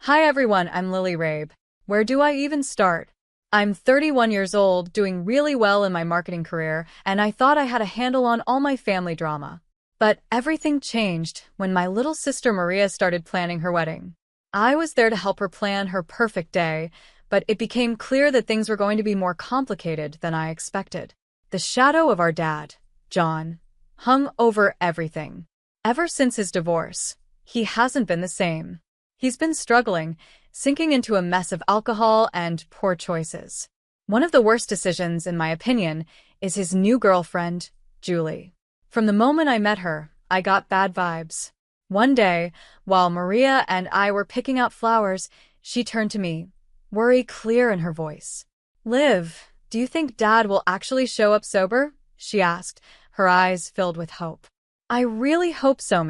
Hi everyone, I'm Lily Rabe. Where do I even start? I'm 31 years old, doing really well in my marketing career, and I thought I had a handle on all my family drama. But everything changed when my little sister Maria started planning her wedding. I was there to help her plan her perfect day, but it became clear that things were going to be more complicated than I expected. The shadow of our dad, John, hung over everything. Ever since his divorce, he hasn't been the same. He's been struggling, sinking into a mess of alcohol and poor choices. One of the worst decisions, in my opinion, is his new girlfriend, Julie. From the moment I met her, I got bad vibes. One day, while Maria and I were picking out flowers, she turned to me, worry clear in her voice. "Liv, do you think Dad will actually show up sober?" she asked, her eyes filled with hope. "I really hope so,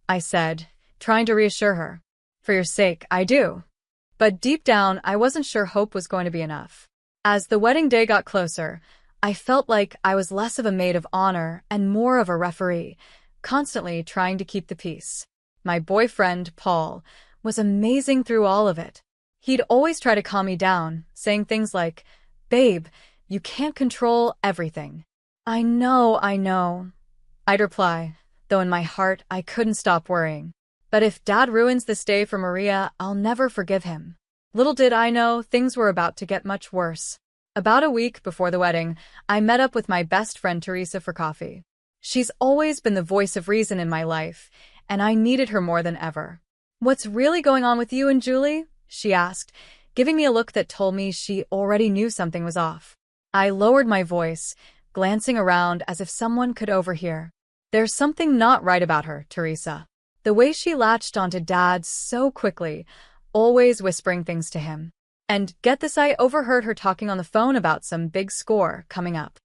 I said, trying to reassure her. "For your sake, I do." But deep down, I wasn't sure hope was going to be enough. As the wedding day got closer, I felt like I was less of a maid of honor and more of a referee, constantly trying to keep the peace. My boyfriend, Paul, was amazing through all of it. He'd always try to calm me down, saying things like, "Babe, you can't control everything." I know. I'd reply, though in my heart I couldn't stop worrying. But if Dad ruins this day for Maria, I'll never forgive him. Little did I know, things were about to get much worse. About a week before the wedding, I met up with my best friend Teresa for coffee. She's always been the voice of reason in my life, and I needed her more than ever. "What's really going on with you and Julie?" she asked, giving me a look that told me she already knew something was off. I lowered my voice, glancing around as if someone could overhear. "There's something not right about her, Teresa." The way she latched onto Dad so quickly, always whispering things to him. And get this, I overheard her talking on the phone about some big score coming up.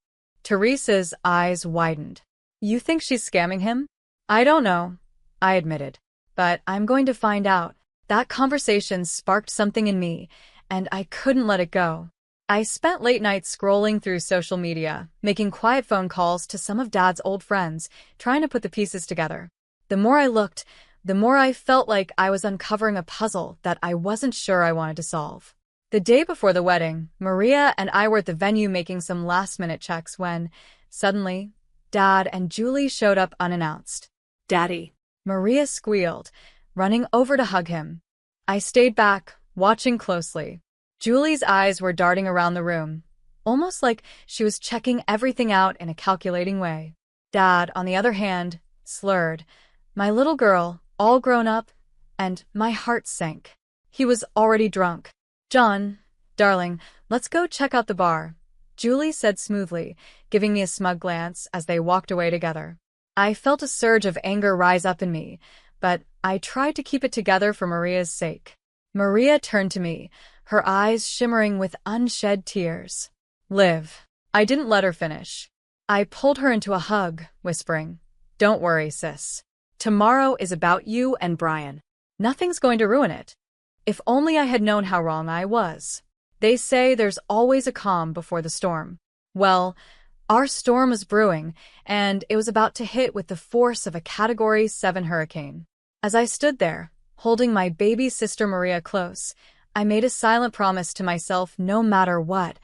Teresa's eyes widened. "You think she's scamming him?" "I don't know," I admitted. "But I'm going to find out." That conversation sparked something in me, and I couldn't let it go. I spent late nights scrolling through social media, making quiet phone calls to some of Dad's old friends, trying to put the pieces together. The more I looked, the more I felt like I was uncovering a puzzle that I wasn't sure I wanted to solve. The day before the wedding, Maria and I were at the venue making some last-minute checks when, suddenly, Dad and Julie showed up unannounced. "Daddy," Maria squealed, running over to hug him. I stayed back, watching closely. Julie's eyes were darting around the room, almost like she was checking everything out in a calculating way. Dad, on the other hand, slurred, "My little girl, all grown up," and my heart sank. He was already drunk. "John, darling, let's go check out the bar," Julie said smoothly, giving me a smug glance as they walked away together. I felt a surge of anger rise up in me, but I tried to keep it together for Maria's sake. Maria turned to me, her eyes shimmering with unshed tears. "Liv." I didn't let her finish. I pulled her into a hug, whispering, "Don't worry, sis. Tomorrow is about you and Brian. Nothing's going to ruin it." If only I had known how wrong I was. They say there's always a calm before the storm. Well, our storm was brewing, and it was about to hit with the force of a Category 7 hurricane. As I stood there, holding my baby sister Maria close, I made a silent promise to myself no matter what,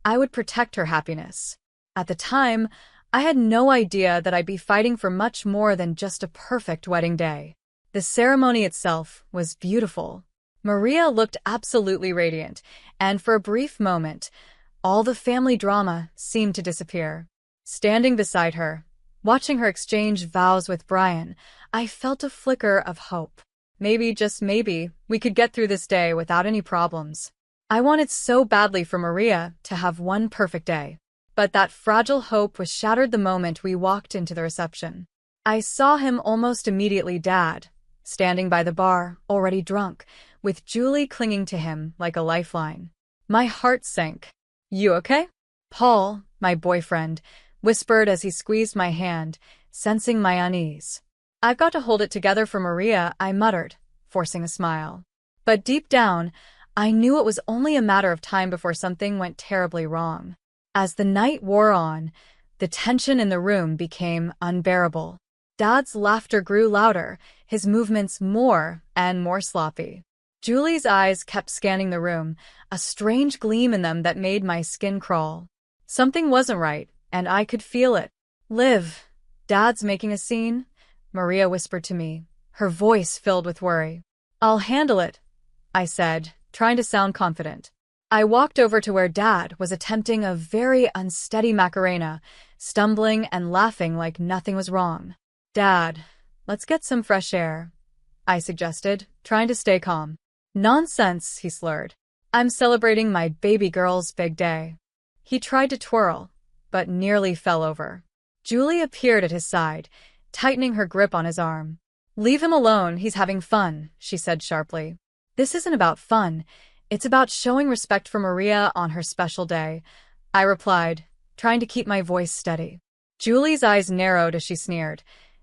I would protect her happiness. At the time, I had no idea that I'd be fighting for much more than just a perfect wedding day. The ceremony itself was beautiful. Maria looked absolutely radiant, and for a brief moment, all the family drama seemed to disappear. Standing beside her, watching her exchange vows with Brian, I felt a flicker of hope. Maybe, just maybe, we could get through this day without any problems. I wanted so badly for Maria to have one perfect day. But that fragile hope was shattered the moment we walked into the reception. I saw him almost immediately, Dad, standing by the bar, already drunk, with Julie clinging to him like a lifeline. My heart sank. "You okay?" Paul, my boyfriend, whispered as he squeezed my hand, sensing my unease. "I've got to hold it together for Maria," I muttered, forcing a smile. But deep down, I knew it was only a matter of time before something went terribly wrong. As the night wore on, the tension in the room became unbearable. Dad's laughter grew louder, his movements more and more sloppy. Julie's eyes kept scanning the room, a strange gleam in them that made my skin crawl. Something wasn't right, and I could feel it. Liv, Dad's making a scene? Maria whispered to me, her voice filled with worry. I'll handle it, I said, trying to sound confident. I walked over to where Dad was attempting a very unsteady Macarena, stumbling and laughing like nothing was wrong. Dad, let's get some fresh air, I suggested, trying to stay calm. Nonsense, he slurred. I'm celebrating my baby girl's big day. He tried to twirl, but nearly fell over. Julie appeared at his side, tightening her grip on his arm. Leave him alone, he's having fun, she said sharply. This isn't about fun, it's about showing respect for Maria on her special day, I replied, trying to keep my voice steady. Julie's eyes narrowed as she sneered.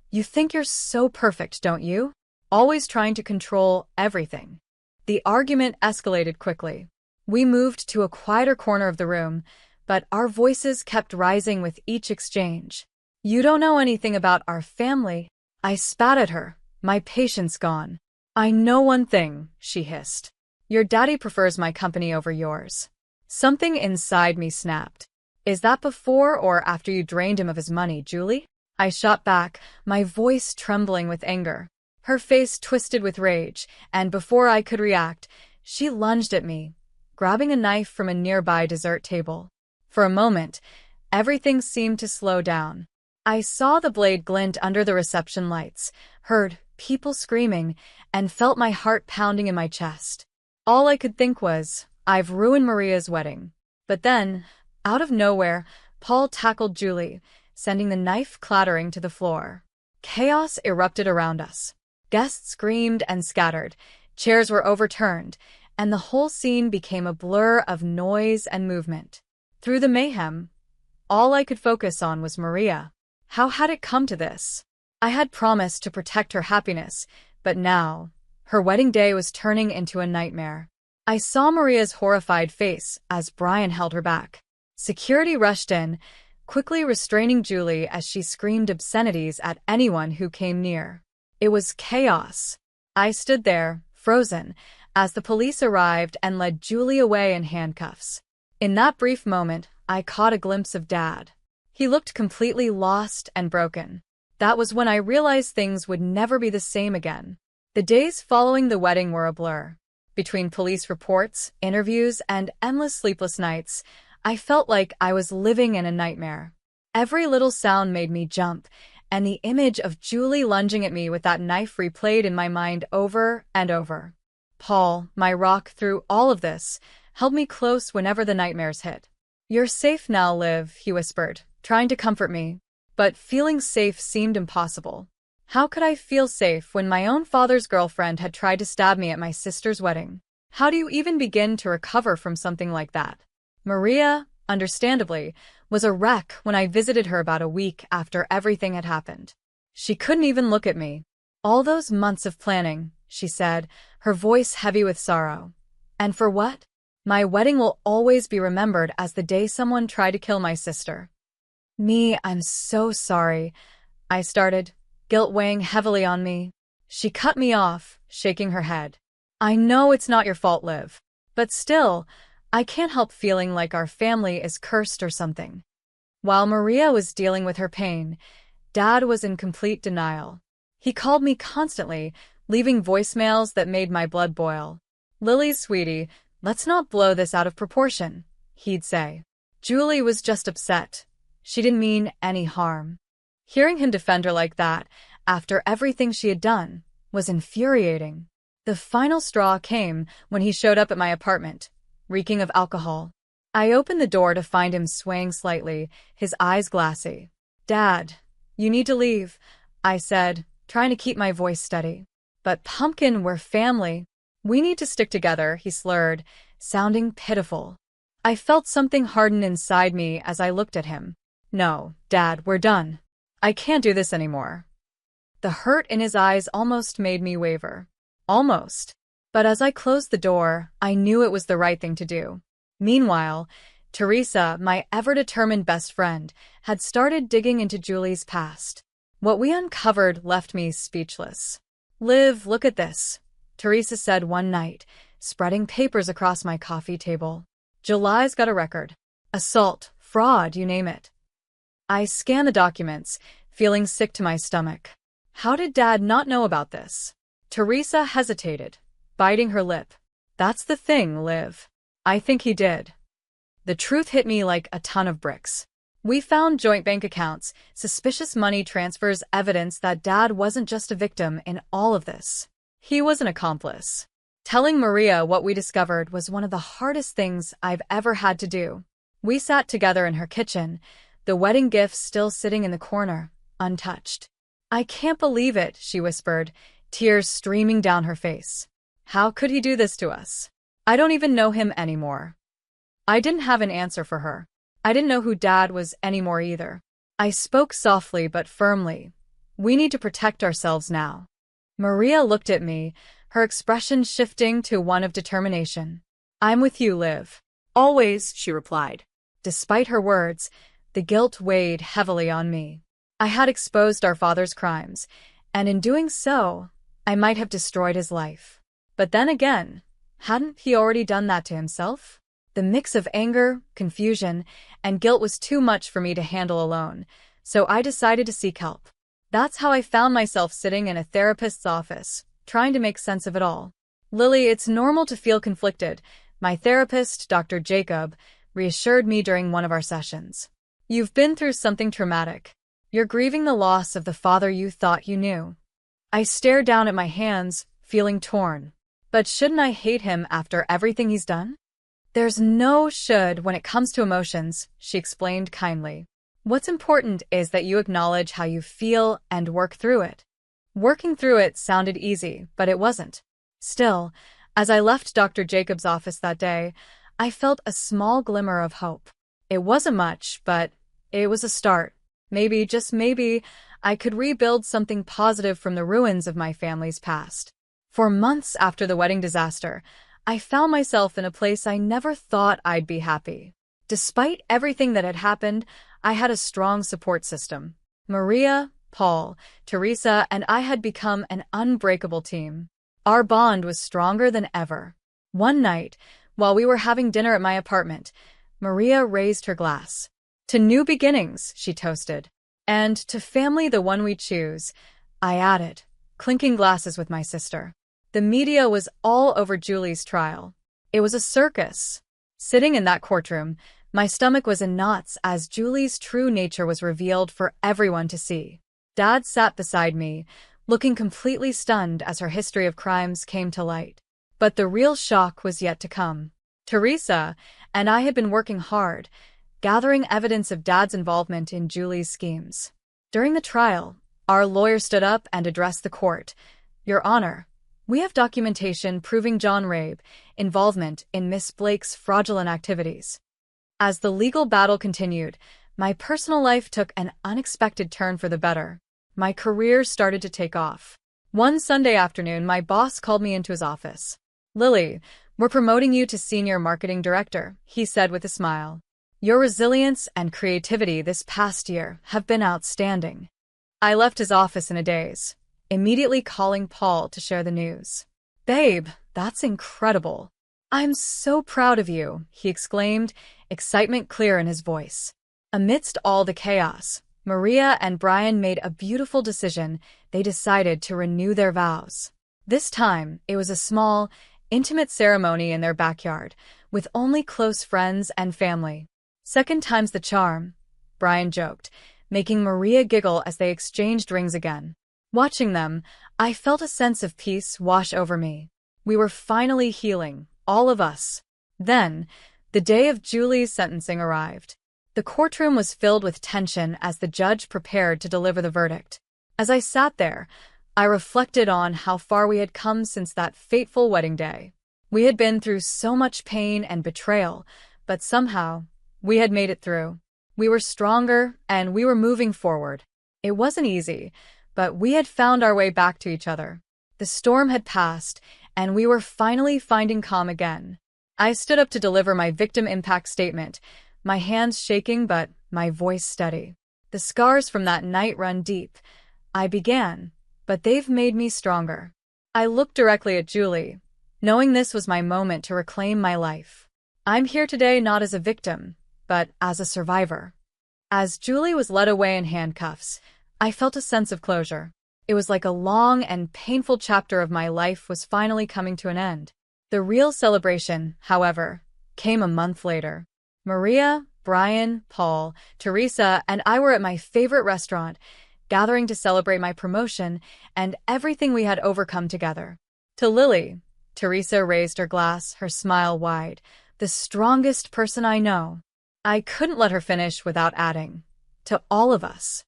You think you're so perfect, don't you? Always trying to control everything. The argument escalated quickly. We moved to a quieter corner of the room, but our voices kept rising with each exchange. You don't know anything about our family. I spat at her, my patience gone. I know one thing, she hissed. Your daddy prefers my company over yours. Something inside me snapped. Is that before or after you drained him of his money, Julie? I shot back, my voice trembling with anger. Her face twisted with rage, and before I could react, she lunged at me, grabbing a knife from a nearby dessert table. For a moment, everything seemed to slow down. I saw the blade glint under the reception lights, heard people screaming, and felt my heart pounding in my chest. All I could think was, I've ruined Maria's wedding. But then, out of nowhere, Paul tackled Julie, sending the knife clattering to the floor. Chaos erupted around us. Guests screamed and scattered, chairs were overturned, and the whole scene became a blur of noise and movement. Through the mayhem, all I could focus on was Maria. How had it come to this? I had promised to protect her happiness, but now, her wedding day was turning into a nightmare. I saw Maria's horrified face as Brian held her back. Security rushed in, quickly restraining Julie as she screamed obscenities at anyone who came near. It was chaos. I stood there, frozen, as the police arrived and led Julie away in handcuffs. In that brief moment, I caught a glimpse of Dad. He looked completely lost and broken. That was when I realized things would never be the same again. The days following the wedding were a blur. Between police reports, interviews, and endless sleepless nights, I felt like I was living in a nightmare. Every little sound made me jump, and the image of Julie lunging at me with that knife replayed in my mind over and over. Paul, my rock through all of this, held me close whenever the nightmares hit. You're safe now, Liv, he whispered, trying to comfort me. But feeling safe seemed impossible. How could I feel safe when my own father's girlfriend had tried to stab me at my sister's wedding? How do you even begin to recover from something like that? Maria, understandably, was a wreck when I visited her about a week after everything had happened. She couldn't even look at me. All those months of planning, she said, her voice heavy with sorrow. And for what? My wedding will always be remembered as the day someone tried to kill my sister. I'm so sorry, I started, guilt weighing heavily on me. She cut me off, shaking her head. I know it's not your fault, Liv. But still, I can't help feeling like our family is cursed or something. While Maria was dealing with her pain, Dad was in complete denial. He called me constantly, leaving voicemails that made my blood boil. Lily, sweetie, let's not blow this out of proportion, he'd say. Julie was just upset. She didn't mean any harm. Hearing him defend her like that, after everything she had done, was infuriating. The final straw came when he showed up at my apartment, reeking of alcohol. I opened the door to find him swaying slightly, his eyes glassy. Dad, you need to leave, I said, trying to keep my voice steady. But Pumpkin, we're family. We need to stick together, he slurred, sounding pitiful. I felt something harden inside me as I looked at him. No, Dad, we're done. I can't do this anymore. The hurt in his eyes almost made me waver. Almost. But as I closed the door, I knew it was the right thing to do. Meanwhile, Teresa, my ever-determined best friend, had started digging into Julie's past. What we uncovered left me speechless. Liv, look at this. Teresa said one night, spreading papers across my coffee table. July's got a record. Assault, fraud, you name it. I scanned the documents, feeling sick to my stomach. How did Dad not know about this? Teresa hesitated, biting her lip. That's the thing, Liv. I think he did. The truth hit me like a ton of bricks. We found joint bank accounts, suspicious money transfers, evidence that Dad wasn't just a victim in all of this. He was an accomplice. Telling Maria what we discovered was one of the hardest things I've ever had to do. We sat together in her kitchen, the wedding gifts still sitting in the corner, untouched. I can't believe it, she whispered, tears streaming down her face. How could he do this to us? I don't even know him anymore. I didn't have an answer for her. I didn't know who Dad was anymore either. I spoke softly but firmly. We need to protect ourselves now. Maria looked at me, her expression shifting to one of determination. I'm with you, Liv. Always, she replied. Despite her words, the guilt weighed heavily on me. I had exposed our father's crimes, and in doing so, I might have destroyed his life. But then again, hadn't he already done that to himself? The mix of anger, confusion, and guilt was too much for me to handle alone, so I decided to seek help. That's how I found myself sitting in a therapist's office, trying to make sense of it all. Lily, it's normal to feel conflicted. My therapist, Dr. Jacob, reassured me during one of our sessions. You've been through something traumatic. You're grieving the loss of the father you thought you knew. I stared down at my hands, feeling torn. But shouldn't I hate him after everything he's done? There's no should when it comes to emotions, she explained kindly. What's important is that you acknowledge how you feel and work through it. Working through it sounded easy, but it wasn't. Still, as I left Dr. Jacob's office that day, I felt a small glimmer of hope. It wasn't much, but it was a start. Maybe, just maybe, I could rebuild something positive from the ruins of my family's past. For months after the wedding disaster, I found myself in a place I never thought I'd be happy. Despite everything that had happened, I had a strong support system. Maria, Paul, Teresa, and I had become an unbreakable team. Our bond was stronger than ever. One night, while we were having dinner at my apartment, Maria raised her glass. To new beginnings, she toasted. And to family, the one we choose, I added, clinking glasses with my sister. The media was all over Julie's trial. It was a circus. Sitting in that courtroom, my stomach was in knots as Julie's true nature was revealed for everyone to see. Dad sat beside me, looking completely stunned as her history of crimes came to light. But the real shock was yet to come. Teresa and I had been working hard, gathering evidence of Dad's involvement in Julie's schemes. During the trial, our lawyer stood up and addressed the court. Your Honor, we have documentation proving John Rabe's involvement in Miss Blake's fraudulent activities. As the legal battle continued, my personal life took an unexpected turn for the better. My career started to take off. One Sunday afternoon, my boss called me into his office. Lily, we're promoting you to Senior Marketing Director, he said with a smile. Your resilience and creativity this past year have been outstanding. I left his office in a daze, immediately calling Paul to share the news. Babe, that's incredible. I'm so proud of you, he exclaimed, excitement clear in his voice. Amidst all the chaos, Maria and Brian made a beautiful decision. They decided to renew their vows. This time, it was a small, intimate ceremony in their backyard, with only close friends and family. Second time's the charm, Brian joked, making Maria giggle as they exchanged rings again. Watching them, I felt a sense of peace wash over me. We were finally healing, all of us. Then, the day of Julie's sentencing arrived. The courtroom was filled with tension as the judge prepared to deliver the verdict. As I sat there, I reflected on how far we had come since that fateful wedding day. We had been through so much pain and betrayal, but somehow, we had made it through. We were stronger, and we were moving forward. It wasn't easy, but we had found our way back to each other. The storm had passed, and we were finally finding calm again. I stood up to deliver my victim impact statement, my hands shaking but my voice steady. The scars from that night run deep. I began, but they've made me stronger. I looked directly at Julie, knowing this was my moment to reclaim my life. I'm here today not as a victim, but as a survivor. As Julie was led away in handcuffs, I felt a sense of closure. It was like a long and painful chapter of my life was finally coming to an end. The real celebration, however, came a month later. Maria, Brian, Paul, Teresa, and I were at my favorite restaurant, gathering to celebrate my promotion and everything we had overcome together. To Lily, Teresa raised her glass, her smile wide. The strongest person I know. I couldn't let her finish without adding, to all of us.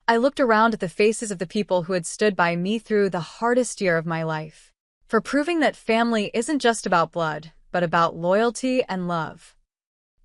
I looked around at the faces of the people who had stood by me through the hardest year of my life, for proving that family isn't just about blood, but about loyalty and love.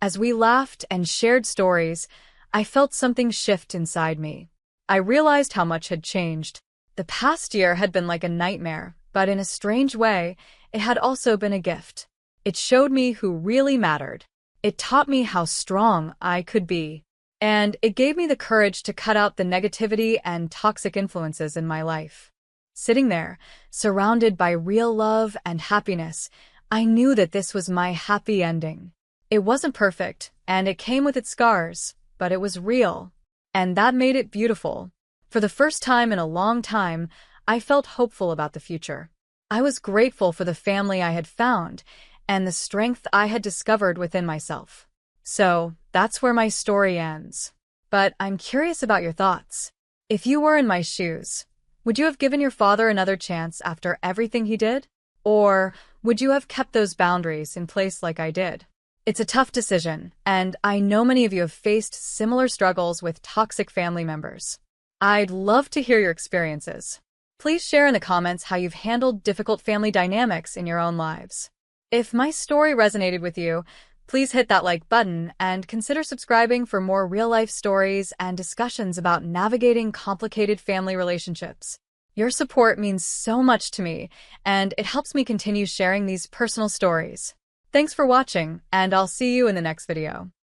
As we laughed and shared stories, I felt something shift inside me. I realized how much had changed. The past year had been like a nightmare, but in a strange way, it had also been a gift. It showed me who really mattered. It taught me how strong I could be. And it gave me the courage to cut out the negativity and toxic influences in my life. Sitting there, surrounded by real love and happiness, I knew that this was my happy ending. It wasn't perfect, and it came with its scars, but it was real. And that made it beautiful. For the first time in a long time, I felt hopeful about the future. I was grateful for the family I had found and the strength I had discovered within myself. So, that's where my story ends. But I'm curious about your thoughts. If you were in my shoes, would you have given your father another chance after everything he did? Or would you have kept those boundaries in place like I did? It's a tough decision, and I know many of you have faced similar struggles with toxic family members. I'd love to hear your experiences. Please share in the comments how you've handled difficult family dynamics in your own lives. If my story resonated with you, please hit that like button and consider subscribing for more real-life stories and discussions about navigating complicated family relationships. Your support means so much to me, and it helps me continue sharing these personal stories. Thanks for watching, and I'll see you in the next video.